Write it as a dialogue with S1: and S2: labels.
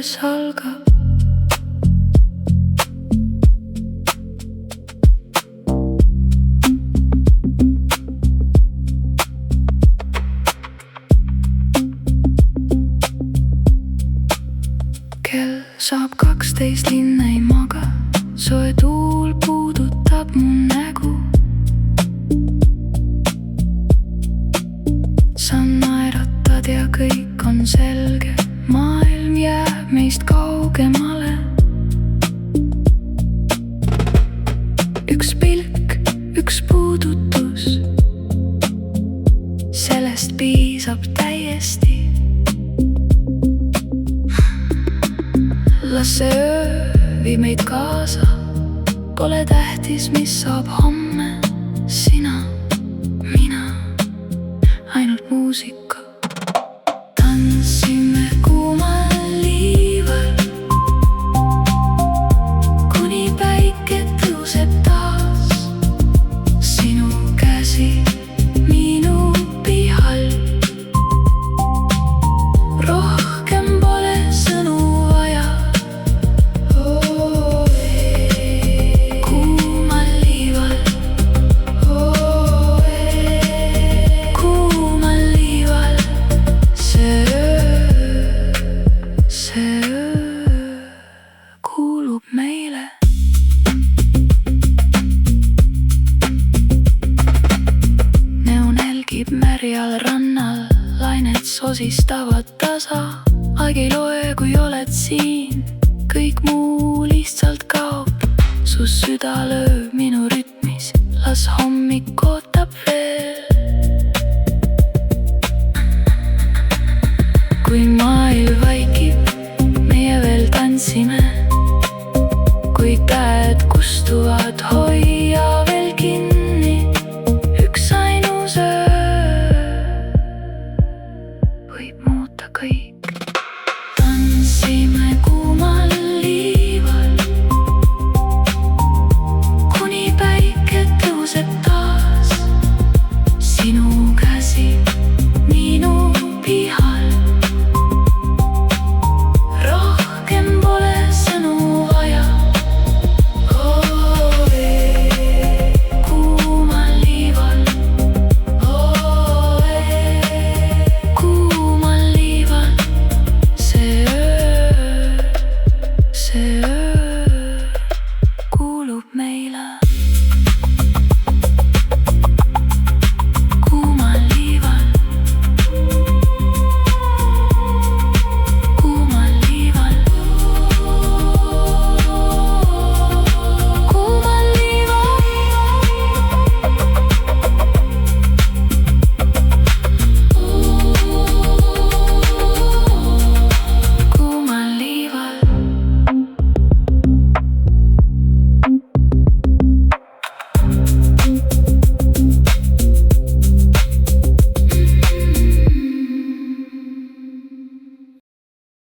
S1: alles algab. Kell saab 12, linn ei maga, soe tuul puudutab mu nägu. Sa naeratad ja kõik on selge, maailm jääb meist kaugemale. Üks pilk, üks puudutus, sellest piisab täiesti. Las see öö viib meid kaasa, pole tähtis, mis saab homme. Sina, mina, ainult muusika. Tantsime kuumal liival, kuni päike tõuseb taas. Sinu käsi minu pihal, rohkem pole sõnu vaja. Kuumal liival, kuumal liival, see öö kuulub meile. Neon helgib märjal rannal, lained sosistavad tasa. Aeg ei loe, kui oled siin, kõik muu lihtsalt kaob. Su süda lööb minu rütmis, las hommik ootab veel. Kui maailm vaikib, meie veel tantsime. Kui käed kustuvad, hoia veel kinni. Üks ainus öö võib muuta kõik.